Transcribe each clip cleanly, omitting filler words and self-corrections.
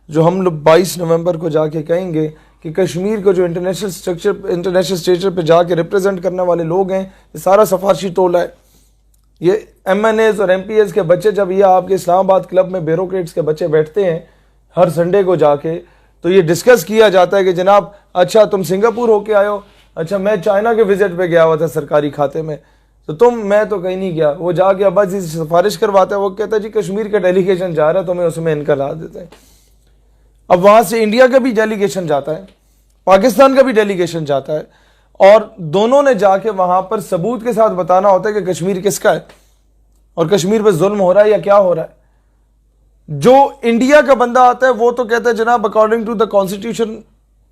جو ہم لوگ 22 نومبر کو جا کے کہیں گے کہ کشمیر کو جو انٹرنیشنل اسٹیج پہ جا کے ریپرزینٹ کرنے والے لوگ ہیں، یہ سارا سفارشی ٹولہ ہے. یہ ایم این ایز اور ایم پی ایز کے بچے جب یہ آپ کے اسلام آباد کلب میں بیوروکریٹس کے بچے بیٹھتے ہیں ہر سنڈے کو جا کے، تو یہ ڈسکس کیا جاتا ہے کہ جناب اچھا تم سنگاپور ہو کے آئے ہو، اچھا میں چائنا کے وزٹ پہ گیا ہوا تھا سرکاری کھاتے میں، تو میں تو کہیں نہیں گیا. وہ جا کے ابا جی سے سفارش کرواتا ہے، وہ کہتا ہے جی کشمیر کا ڈیلیگیشن جا رہا ہے، تمہیں اس میں ان کا لا دیتے ہیں. اب وہاں سے انڈیا کا بھی ڈیلیگیشن جاتا ہے، پاکستان کا بھی ڈیلیگیشن جاتا ہے، اور دونوں نے جا کے وہاں پر ثبوت کے ساتھ بتانا ہوتا ہے کہ کشمیر کس کا ہے اور کشمیر پہ ظلم ہو رہا ہے یا کیا ہو رہا ہے. جو انڈیا کا بندہ آتا ہے وہ تو کہتا ہے جناب according to the constitution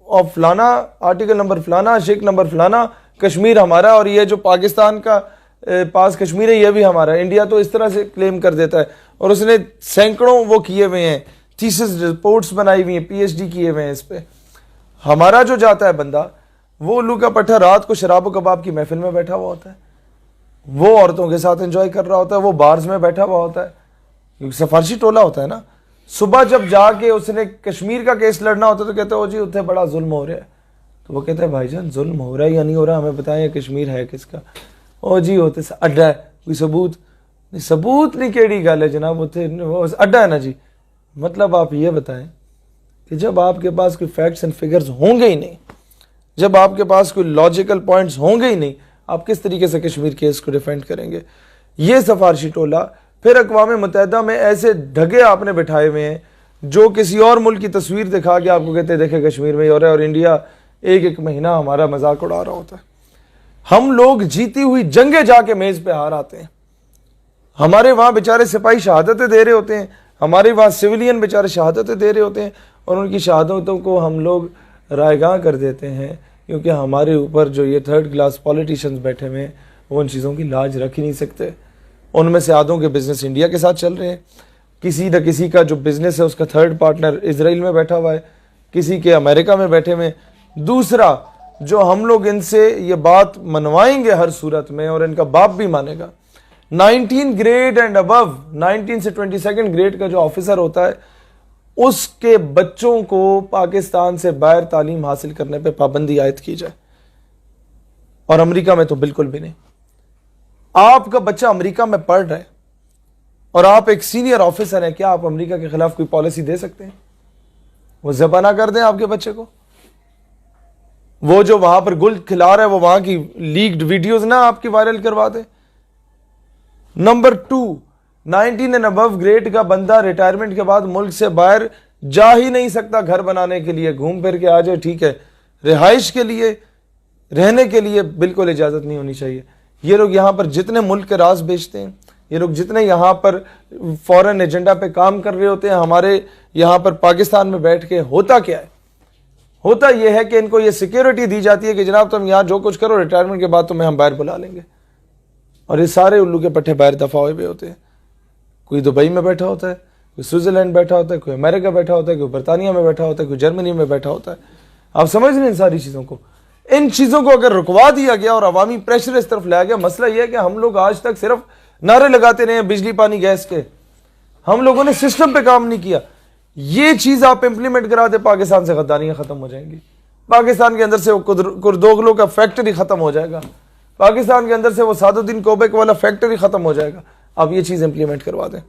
of فلانا آرٹیکل نمبر فلانا شیک نمبر فلانا کشمیر ہمارا، اور یہ جو پاکستان کا پاس کشمیر ہے یہ بھی ہمارا ہے. انڈیا تو اس طرح سے کلیم کر دیتا ہے، اور اس نے سینکڑوں وہ کیے ہوئے ہیں، تھیسس رپورٹس بنائی ہوئی ہیں، پی ایچ ڈی کیے ہوئے ہیں اس پہ. ہمارا جو جاتا ہے بندہ وہ الو کا پٹھا رات کو شراب و کباب کی محفل میں بیٹھا ہوا ہوتا ہے، وہ عورتوں کے ساتھ انجوائے کر رہا ہوتا ہے، وہ بارز میں بیٹھا ہوا ہوتا ہے، کیونکہ سفارشی ٹولہ ہوتا ہے نا. صبح جب جا کے اس نے کشمیر کا کیس لڑنا ہوتا ہے تو کہتے ہیں او جی اتنے بڑا ظلم ہو رہا ہے. تو وہ کہتا ہے بھائی جان ظلم ہو رہا ہے یا نہیں ہو رہا ہمیں بتائیں، یہ کشمیر ہے کس کا؟ او جی ہوتے اڈا ہے، کوئی ثبوت نہیں کیڑی گل ہے جناب، وہ اڈا ہے نا جی. مطلب آپ یہ بتائیں کہ جب آپ کے پاس کوئی فیکٹس اینڈ فگرز ہوں گے ہی نہیں، جب آپ کے پاس کوئی لاجیکل پوائنٹس ہوں گے ہی نہیں، آپ کس طریقے سے کشمیر کیس کو ڈیفینڈ کریں گے؟ یہ سفارشی ٹولہ پھر اقوام متحدہ میں ایسے ڈھگے آپ نے بٹھائے ہوئے ہیں جو کسی اور ملک کی تصویر دکھا کے آپ کو کہتے ہیں دیکھیں کشمیر میں ہی ہو رہا ہے، اور انڈیا ایک مہینہ ہمارا مذاق اڑا رہا ہوتا ہے. ہم لوگ جیتی ہوئی جنگیں جا کے میز پہ ہار آتے ہیں، ہمارے وہاں بیچارے سپاہی شہادتیں دے رہے ہوتے ہیں، ہمارے وہاں سویلین بیچارے شہادتیں دے رہے ہوتے ہیں، اور ان کی شہادتوں کو ہم لوگ رائے گاں کر دیتے ہیں کیونکہ ہمارے اوپر جو یہ تھرڈ کلاس پولیٹیشنز بیٹھے ہوئے ہیں وہ ان چیزوں کی لاج رکھ ہی نہیں سکتے. ان میں سے آدھوں کے بزنس انڈیا کے ساتھ چل رہے ہیں، کسی نہ کسی کا جو بزنس ہے اس کا تھرڈ پارٹنر اسرائیل میں بیٹھا ہوا ہے، کسی کے امریکہ میں بیٹھے ہوئے. دوسرا جو ہم لوگ ان سے یہ بات منوائیں گے ہر صورت میں، اور ان کا باپ بھی مانے گا، 19 گریڈ اینڈ ابو 19 سے 22 گریڈ کا جو آفیسر ہوتا ہے اس کے بچوں کو پاکستان سے باہر تعلیم حاصل کرنے پہ پابندی عائد کی جائے، اور امریکہ میں تو بالکل بھی نہیں. آپ کا بچہ امریکہ میں پڑھ رہا ہے اور آپ ایک سینئر آفیسر ہیں، کیا آپ امریکہ کے خلاف کوئی پالیسی دے سکتے ہیں؟ وہ ذبح نہ کر دیں آپ کے بچے کو؟ وہ جو وہاں پر گل کھلا رہا ہے وہ وہاں کی لیکڈ ویڈیوز نہ آپ کی وائرل کروا دیں؟ نمبر 2، 19 اینڈ ابو گریڈ کا بندہ ریٹائرمنٹ کے بعد ملک سے باہر جا ہی نہیں سکتا گھر بنانے کے لیے، گھوم پھر کے آ جائے ٹھیک ہے، رہائش کے لیے رہنے کے لیے بالکل اجازت نہیں ہونی چاہیے. یہ لوگ یہاں پر جتنے ملک کے راز بیچتے ہیں، یہ لوگ جتنے یہاں پر فورن ایجنڈا پہ کام کر رہے ہوتے ہیں، ہمارے یہاں پر پاکستان میں بیٹھ کے ہوتا کیا ہے؟ ہوتا یہ ہے کہ ان کو یہ سیکیورٹی دی جاتی ہے کہ جناب تم یہاں جو کچھ کرو، ریٹائرمنٹ کے بعد تمہیں ہم باہر بلا لیں گے. اور یہ سارے الو کے پٹھے باہر دفع ہوئے ہوتے ہیں. کوئی دبئی میں بیٹھا ہوتا ہے، کوئی سوئٹزرلینڈ بیٹھا ہوتا ہے، کوئی امریکہ بیٹھا ہوتا ہے، کوئی برطانیہ میں بیٹھا ہوتا ہے، کوئی جرمنی میں بیٹھا ہوتا ہے. آپ سمجھ رہے ہیں ان ساری چیزوں کو؟ ان چیزوں کو اگر رکوا دیا گیا اور عوامی پریشر اس طرف لایا گیا، مسئلہ یہ ہے کہ ہم لوگ آج تک صرف نعرے لگاتے رہے ہیں بجلی پانی گیس کے، ہم لوگوں نے سسٹم پہ کام نہیں کیا. یہ چیز آپ امپلیمنٹ کرا دے، پاکستان سے غداریاں ختم ہو جائیں گی، پاکستان کے اندر سے وہ کردوغلوں کا فیکٹری ختم ہو جائے گا، پاکستان کے اندر سے وہ سعد الدین کوبیک والا فیکٹری ختم ہو جائے گا. آپ یہ چیز امپلیمنٹ کروا دیں.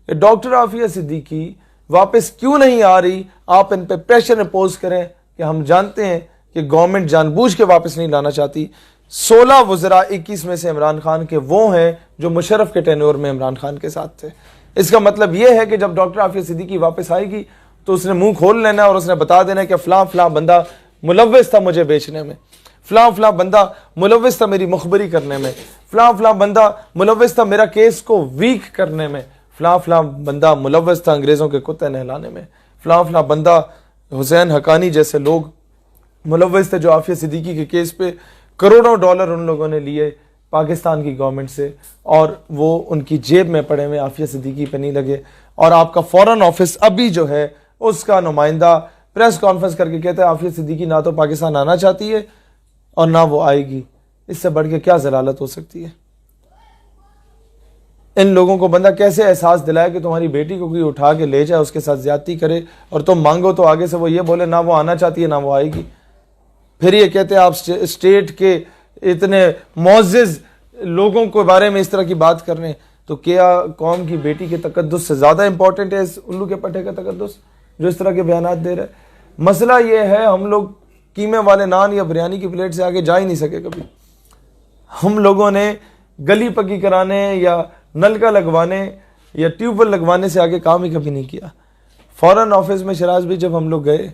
ڈاکٹر عافیہ صدیقی واپس کیوں نہیں آ رہی؟ آپ ان پہ پریشر امپوز کریں کہ ہم جانتے ہیں کہ گورنمنٹ جان بوجھ کے واپس نہیں لانا چاہتی. 16 وزراء 21 میں سے عمران خان کے وہ ہیں جو مشرف کے ٹینور میں عمران خان کے ساتھ تھے. اس کا مطلب یہ ہے کہ جب ڈاکٹر عافیہ صدیقی واپس آئے گی تو اس نے منہ کھول لینا اور اس نے بتا دینا کہ فلاں فلاں بندہ ملوث تھا مجھے بیچنے میں، فلاں فلاں بندہ ملوث تھا میری مخبری کرنے میں، فلاں فلاں بندہ ملوث تھا میرا کیس کو ویک کرنے میں، فلاں فلاں بندہ ملوث تھا انگریزوں کے کتے نہلانے میں، فلاں فلاں بندہ حسین حقانی جیسے لوگ ملوث تھے جو عافیہ صدیقی کے کیس پہ کروڑوں ڈالر ان لوگوں نے لیے پاکستان کی گورنمنٹ سے، اور وہ ان کی جیب میں پڑے ہوئے عافیہ صدیقی پہ نہیں لگے. اور آپ کا فورن آفس ابھی جو ہے اس کا نمائندہ پریس کانفرنس کر کے کہتا ہے عافیہ صدیقی نہ تو پاکستان آنا چاہتی ہے اور نہ وہ آئے گی. اس سے بڑھ کے کیا ضلالت ہو سکتی ہے؟ ان لوگوں کو بندہ کیسے احساس دلائے کہ تمہاری بیٹی کو کوئی اٹھا کے لے جائے، اس کے ساتھ زیادتی کرے، اور تم مانگو تو آگے سے وہ یہ بولے نہ وہ آنا چاہتی ہے نہ وہ آئے گی. پھر یہ کہتے ہیں آپ اسٹیٹ کے اتنے معزز لوگوں کے بارے میں اس طرح کی بات کر رہے ہیں. تو کیا قوم کی بیٹی کے تقدس سے زیادہ امپورٹنٹ ہے اس الو کے پٹھے کا تقدس جو اس طرح کے بیانات دے رہا ہے؟ مسئلہ یہ ہے ہم لوگ قیمے والے نان یا بریانی کی پلیٹ سے آگے جا ہی نہیں سکے کبھی. ہم لوگوں نے گلی پکی کرانے یا نلکا لگوانے یا ٹیوب ویل لگوانے سے آگے کام ہی کبھی نہیں کیا. فورن آفس میں شراز بھی جب ہم لوگ گئے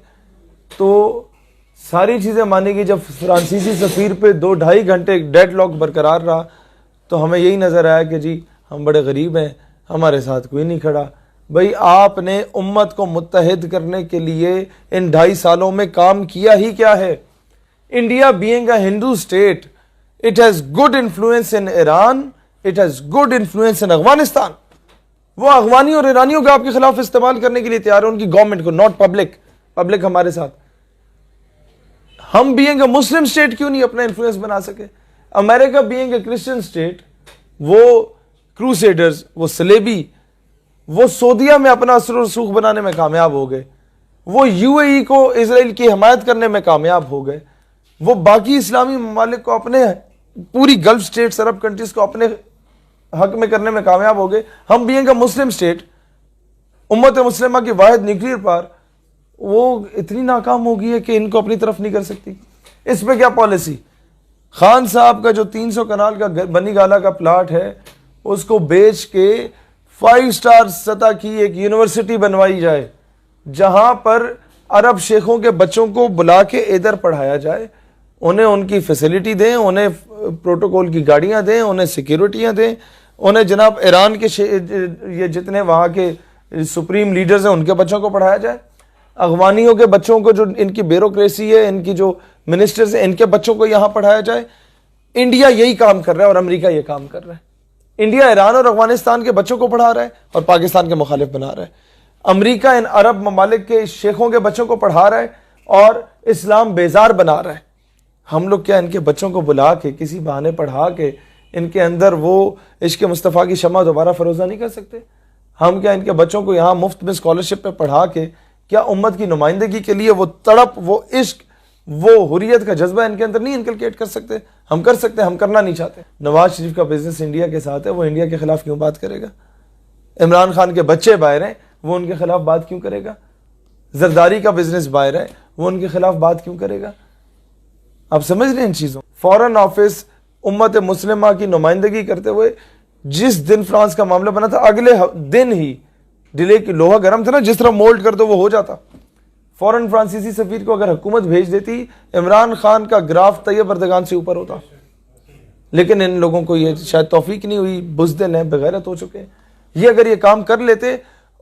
تو ساری چیزیں مانی گئی. جب فرانسیسی سفیر پہ 2-2.5 گھنٹے ڈیڈ لاک برقرار رہا تو ہمیں یہی نظر آیا کہ جی ہم بڑے غریب ہیں، ہمارے ساتھ کوئی نہیں کھڑا. بھئی آپ نے امت کو متحد کرنے کے لیے ان 2.5 سالوں میں کام کیا ہی کیا ہے؟ India being a Hindu state, it has good influence in Iran, it has good influence in Afghanistan. وہ افغانی اور ایرانیوں کو آپ کے خلاف استعمال کرنے کے لیے تیار ہے، ان کی گورنمنٹ کو، ناٹ پبلک ہمارے ساتھ. ہم being a Muslim state کیوں نہیں اپنا انفلوئنس بنا سکے؟ امریکہ being a Christian state، وہ کروسیڈرز، وہ صلیبی، وہ سعودیہ میں اپنا اثر و رسوخ بنانے میں کامیاب ہو گئے، وہ یو اے ای کو اسرائیل کی حمایت کرنے میں کامیاب ہو گئے، وہ باقی اسلامی ممالک کو اپنے پوری گلف سٹیٹس، عرب کنٹریز کو اپنے حق میں کرنے میں کامیاب ہو گئے. ہم being a مسلم سٹیٹ، امت مسلمہ کی واحد نیوکلیئر پاور، وہ اتنی ناکام ہو گئی ہے کہ ان کو اپنی طرف نہیں کر سکتی. اس پہ کیا پالیسی؟ خان صاحب کا جو 300 کنال کا بنی گالا کا پلاٹ ہے اس کو بیچ کے 5 سٹار سطح کی ایک یونیورسٹی بنوائی جائے جہاں پر عرب شیخوں کے بچوں کو بلا کے ادھر پڑھایا جائے، انہیں ان کی فیسلٹی دیں، انہیں پروٹوکول کی گاڑیاں دیں، انہیں سیکیورٹیاں دیں، انہیں جناب ایران کے یہ جتنے وہاں کے سپریم لیڈرز ہیں ان کے بچوں کو پڑھایا جائے، افغانیوں کے بچوں کو جو ان کی بیوروکریسی ہے، ان کی جو منسٹرز ہیں، ان کے بچوں کو یہاں پڑھایا جائے. انڈیا یہی کام کر رہا ہے اور امریکہ یہ کام کر رہا ہے. انڈیا ایران اور افغانستان کے بچوں کو پڑھا رہا ہے اور پاکستان کے مخالف بنا رہا ہے. امریکہ ان عرب ممالک کے شیخوں کے بچوں کو پڑھا رہا ہے اور اسلام بیزار بنا رہا ہے. ہم لوگ کیا ان کے بچوں کو بلا کے کسی بہانے پڑھا کے ان کے اندر وہ عشق مصطفیٰ کی شمع دوبارہ فروزہ نہیں کر سکتے؟ ہم کیا ان کے بچوں کو یہاں مفت میں اسکالرشپ پہ پڑھا کے کیا امت کی نمائندگی کے لیے وہ تڑپ، وہ عشق، وہ حریت کا جذبہ ان کے اندر نہیں انکلکیٹ کر سکتے؟ ہم کر سکتے ہیں، ہم کرنا نہیں چاہتے. نواز شریف کا بزنس انڈیا کے ساتھ ہے، وہ انڈیا کے خلاف کیوں بات کرے گا؟ عمران خان کے بچے باہر ہیں، وہ ان کے خلاف بات کیوں کرے گا؟ زرداری کا بزنس باہر ہے، وہ ان کے خلاف بات کیوں کرے گا؟ آپ سمجھ رہے ہیں ان چیزوں؟ فورن آفس امت مسلمہ کی نمائندگی کرتے ہوئے جس دن فرانس کا معاملہ بنا تھا اگلے دن ہی ڈیلے کی لوہا گرم تھا نا، جس طرح مولڈ کر دو وہ ہو جاتا. فورن فرانسیسی سفیر کو اگر حکومت بھیج دیتی عمران خان کا گراف طیب اردگان سے اوپر ہوتا، لیکن ان لوگوں کو یہ شاید توفیق نہیں ہوئی، بزدل ہیں، بغیرت ہو چکے ہیں. یہ اگر یہ کام کر لیتے،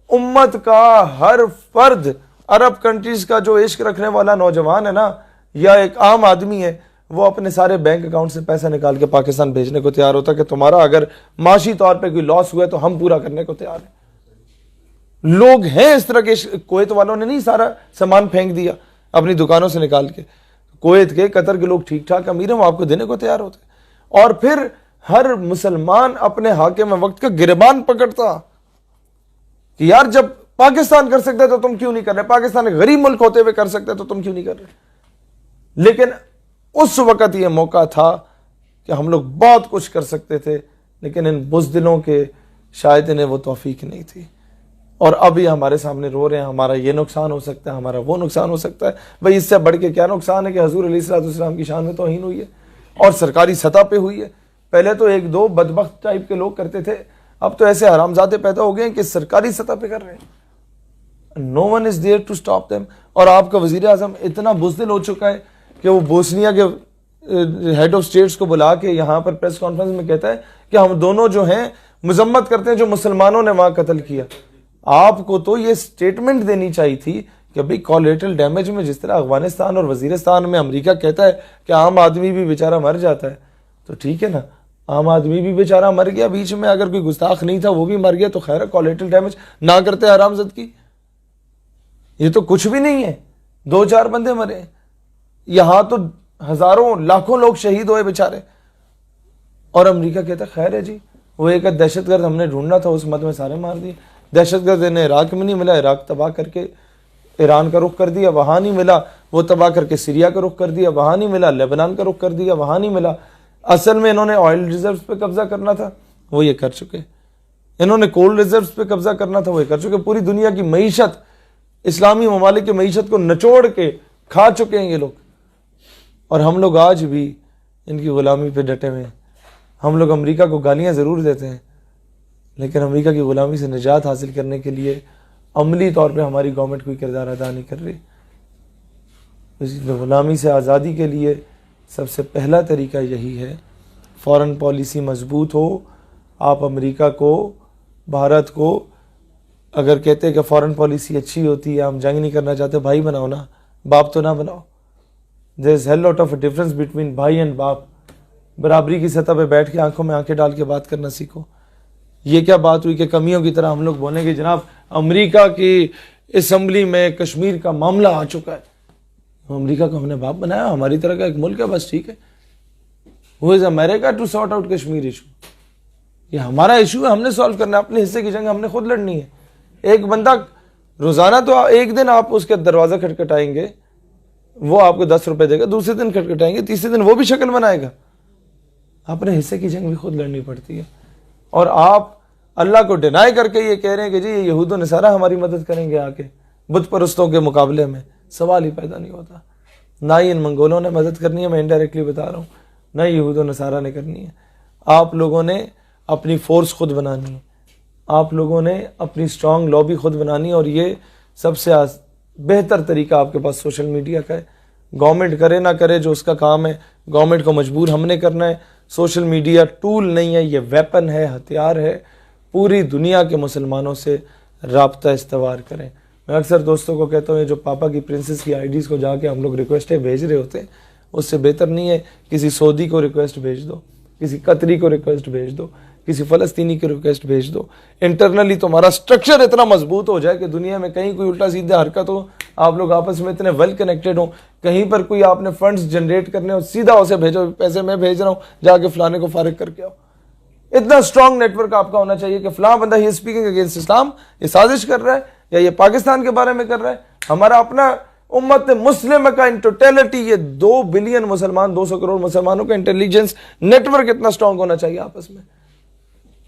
امت کا ہر فرد، عرب کنٹریز کا جو عشق رکھنے والا نوجوان ہے نا یا ایک عام آدمی ہے، وہ اپنے سارے بینک اکاؤنٹ سے پیسہ نکال کے پاکستان بھیجنے کو تیار ہوتا کہ تمہارا اگر معاشی طور پہ کوئی لاس ہوا ہے تو ہم پورا کرنے کو تیار ہیں. لوگ ہیں اس طرح کے. کویت والوں نے نہیں سارا سامان پھینک دیا اپنی دکانوں سے نکال کے؟ کویت کے، قطر کے لوگ ٹھیک ٹھاک امیر ہیں، وہ آپ کو دینے کو تیار ہوتے. اور پھر ہر مسلمان اپنے حاکم وقت کا گریبان پکڑتا کہ یار جب پاکستان کر سکتا ہے تو تم کیوں نہیں کر رہے؟ پاکستان ایک غریب ملک ہوتے ہوئے کر سکتا ہے تو تم کیوں نہیں کر رہے؟ لیکن اس وقت یہ موقع تھا کہ ہم لوگ بہت کچھ کر سکتے تھے، لیکن ان بزدلوں کے شاید انہیں وہ توفیق نہیں تھی. اور اب یہ ہمارے سامنے رو رہے ہیں ہمارا یہ نقصان ہو سکتا ہے، ہمارا وہ نقصان ہو سکتا ہے. بھئی اس سے بڑھ کے کیا نقصان ہے کہ حضور علیہ السلام کی شان میں توہین ہوئی ہے اور سرکاری سطح پہ ہوئی ہے. پہلے تو 1-2 بدبخت ٹائپ کے لوگ کرتے تھے، اب تو ایسے حرامزادے پیدا ہو گئے ہیں کہ سرکاری سطح پہ کر رہے ہیں. No one is there to stop them. اور آپ کا وزیر اعظم اتنا بزدل ہو چکا ہے کہ وہ بوسنیا کے ہیڈ آف اسٹیٹس کو بلا کے یہاں پر پریس کانفرنس میں کہتا ہے کہ ہم دونوں جو ہیں مذمت کرتے ہیں جو مسلمانوں نے وہاں قتل کیا. آپ کو تو یہ سٹیٹمنٹ دینی چاہیے تھی کہ بھئی کولیٹرل ڈیمیج میں جس طرح افغانستان اور وزیرستان میں امریکہ کہتا ہے کہ عام آدمی بھی بیچارہ مر جاتا ہے، تو ٹھیک ہے نا، عام آدمی بھی بیچارہ مر گیا بیچ میں، اگر کوئی گستاخ نہیں تھا وہ بھی مر گیا تو خیر ہے، کولیٹرل ڈیمیج نہ کرتے حرامزاد کی. یہ تو کچھ بھی نہیں ہے، 2-4 بندے مرے، یہاں تو ہزاروں لاکھوں لوگ شہید ہوئے بیچارے. اور امریکہ کہتا ہے خیر ہے جی، وہ ایک دہشت گرد ہم نے ڈھونڈنا تھا، اس مد میں سارے مار دیے. دہشت گرد انہیں عراق میں نہیں ملا، عراق تباہ کر کے ایران کا رخ کر دیا، وہاں نہیں ملا، وہ تباہ کر کے سیریا کا رخ کر دیا، وہاں نہیں ملا، لیبنان کا رخ کر دیا، وہاں نہیں ملا. اصل میں انہوں نے آئل ریزروز پہ قبضہ کرنا تھا، وہ یہ کر چکے. انہوں نے کول ریزروز پہ قبضہ کرنا تھا، وہ یہ کر چکے. پوری دنیا کی معیشت، اسلامی ممالک کی معیشت کو نچوڑ کے کھا چکے ہیں یہ لوگ. اور ہم لوگ آج بھی ان کی غلامی پہ ڈٹے ہوئے ہیں. ہم لوگ امریکہ کو گالیاں ضرور دیتے ہیں، لیکن امریکہ کی غلامی سے نجات حاصل کرنے کے لیے عملی طور پہ ہماری گورنمنٹ کوئی کردار ادا نہیں کر رہی. اس غلامی سے آزادی کے لیے سب سے پہلا طریقہ یہی ہے، فارن پالیسی مضبوط ہو. آپ امریکہ کو، بھارت کو اگر کہتے ہیں کہ فارن پالیسی اچھی ہوتی ہے، ہم جنگ نہیں کرنا چاہتے، بھائی بناؤ نا، باپ تو نہ بناؤ. There is hell lot of a difference between بھائی اینڈ باپ. برابری کی سطح پہ بیٹھ کے آنکھوں میں آنکھیں ڈال کے بات کرنا سیکھو. یہ کیا بات ہوئی کہ کمیوں کی طرح ہم لوگ بولیں گے جناب امریکہ کی اسمبلی میں کشمیر کا معاملہ آ چکا ہے. امریکہ کو ہم نے باپ بنایا، ہماری طرح کا ایک ملک ہے، بس ٹھیک ہے. Who is America to sort out Kashmir issue؟ یہ ہمارا ایشو ہے، ہم نے سالو کرنا ہے. اپنے حصے کی جنگ ہم نے خود لڑنی ہے. ایک بندہ روزانہ تو ایک دن آپ اس کے دروازہ کھٹکھٹائیں گے، وہ آپ کو 10 روپے دے گا، دوسرے دن کھٹکھٹائیں گے، تیسرے دن وہ بھی شکل بنائے گا. اپنے حصے کی جنگ بھی خود لڑنی پڑتی ہے. اور آپ اللہ کو ڈینائی کر کے یہ کہہ رہے ہیں کہ جی یہ یہود و نصارہ ہماری مدد کریں گے آ کے بت پرستوں کے مقابلے میں. سوال ہی پیدا نہیں ہوتا. نہ ہی ان منگولوں نے مدد کرنی ہے، میں انڈائریکٹلی بتا رہا ہوں، نہ یہود و نصارہ نے کرنی ہے. آپ لوگوں نے اپنی فورس خود بنانی ہے، آپ لوگوں نے اپنی اسٹرانگ لابی خود بنانی ہے. اور یہ سب سے بہتر طریقہ آپ کے پاس سوشل میڈیا کا ہے. گورنمنٹ کرے نہ کرے جو اس کا کام ہے، گورنمنٹ کو مجبور ہم نے کرنا ہے. سوشل میڈیا ٹول نہیں ہے، یہ ویپن ہے، ہتھیار ہے. پوری دنیا کے مسلمانوں سے رابطہ استوار کریں. میں اکثر دوستوں کو کہتا ہوں یہ جو پاپا کی پرنسس کی آئی ڈیز کو جا کے ہم لوگ ریکویسٹیں بھیج رہے ہوتے ہیں، اس سے بہتر نہیں ہے کسی سعودی کو ریکویسٹ بھیج دو، کسی قطری کو ریکویسٹ بھیج دو، کسی فلسطینی کو ریکویسٹ بھیج دو. انٹرنلی تمہارا سٹرکچر اتنا مضبوط ہو جائے کہ دنیا میں کہیں کوئی الٹا سیدھا حرکت ہو، آپ لوگ آپس میں اتنے ویل کنیکٹڈ ہوں، کہیں پر کوئی آپ نے فنڈز جنریٹ کرنے ہو، سیدھا اسے بھیجو، پیسے میں بھیج رہا ہوں، جا کے فلانے کو فارغ کر کے آؤ. اتنا اسٹرانگ نیٹ ورک آپ کا ہونا چاہیے کہ فلاں بندہ ہی اسپیکنگ اگینسٹ اسلام، یہ سازش کر رہا ہے یا یہ پاکستان کے بارے میں کر رہا ہے. ہمارا اپنا امت مسلم کا ان ٹوٹیلٹی، یہ 2 بلین مسلمان، 200 کروڑ مسلمانوں کا انٹیلیجنس نیٹ ورک اتنا اسٹرانگ ہونا چاہیے آپس میں.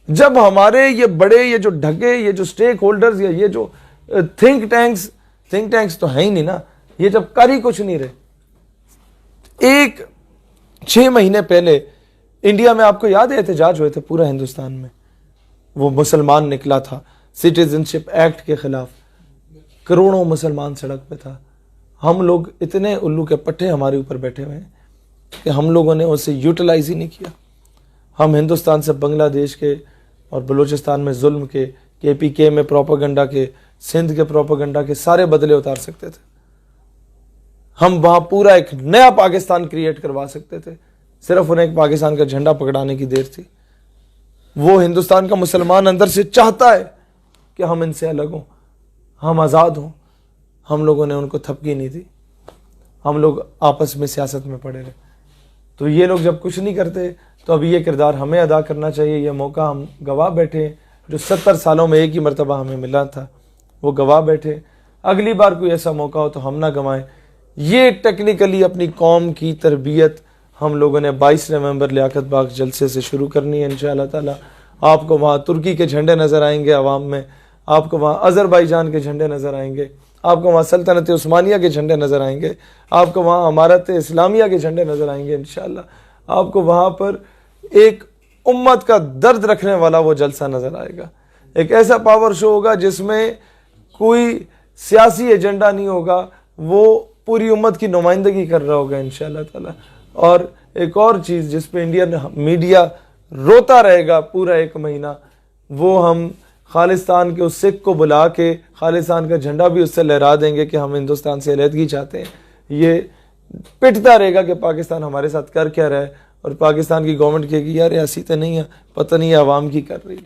جب ہمارے یہ بڑے، یہ جو ڈھگے، یہ جو سٹیک ہولڈرز، یا یہ جو تھنک ٹینکس تو ہیں ہی نہیں نا، یہ جب کر ہی کچھ نہیں رہے. 6 مہینے پہلے انڈیا میں آپ کو یاد ہے احتجاج ہوئے تھے پورا ہندوستان میں، وہ مسلمان نکلا تھا سٹیزنشپ ایکٹ کے خلاف، کروڑوں مسلمان سڑک پہ تھا. ہم لوگ اتنے الو کے پٹھے ہمارے اوپر بیٹھے ہوئے ہیں کہ ہم لوگوں نے اسے یوٹیلائز ہی نہیں کیا. ہم ہندوستان سے بنگلہ دیش کے اور بلوچستان میں ظلم کے، KPK میں پروپیگنڈا کے، سندھ کے پروپیگنڈا کے سارے بدلے اتار سکتے تھے. ہم وہاں پورا ایک نیا پاکستان کریٹ کروا سکتے تھے. صرف انہیں ایک پاکستان کا جھنڈا پکڑانے کی دیر تھی. وہ ہندوستان کا مسلمان اندر سے چاہتا ہے کہ ہم ان سے الگ ہوں، ہم آزاد ہوں. ہم لوگوں نے ان کو تھپکی نہیں دی، ہم لوگ آپس میں سیاست میں پڑے رہے. تو یہ لوگ جب کچھ نہیں کرتے تو اب یہ کردار ہمیں ادا کرنا چاہیے. یہ موقع ہم گوا بیٹھے، جو 70 سالوں میں ایک ہی مرتبہ ہمیں ملا تھا، وہ گوا بیٹھے. اگلی بار کوئی ایسا موقع ہو تو ہم نہ گنوائیں. یہ ٹیکنیکلی اپنی قوم کی تربیت ہم لوگوں نے 22 نومبر لیاقت باغ جلسے سے شروع کرنی ہے انشاءاللہ تعالی. آپ کو وہاں ترکی کے جھنڈے نظر آئیں گے عوام میں، آپ کو وہاں آذربائیجان کے جھنڈے نظر آئیں گے، آپ کو وہاں سلطنت عثمانیہ کے جھنڈے نظر آئیں گے، آپ کو وہاں امارت اسلامیہ کے جھنڈے نظر آئیں گے انشاءاللہ. آپ کو وہاں پر ایک امت کا درد رکھنے والا وہ جلسہ نظر آئے گا. ایک ایسا پاور شو ہوگا جس میں کوئی سیاسی ایجنڈا نہیں ہوگا، وہ پوری امت کی نمائندگی کر رہا ہوگا انشاءاللہ تعالی. اور ایک اور چیز جس پہ انڈین میڈیا روتا رہے گا پورا 1 مہینہ، وہ ہم خالصتان کے اس سکھ کو بلا کے خالصتان کا جھنڈا بھی اس سے لہرا دیں گے کہ ہم ہندوستان سے علیحدگی چاہتے ہیں. یہ پٹتا رہے گا کہ پاکستان ہمارے ساتھ کر کیا رہا ہے، اور پاکستان کی گورنمنٹ کہے گی یار ایسی تو نہیں ہے، پتہ نہیں ہے عوام کی کر رہی ہے.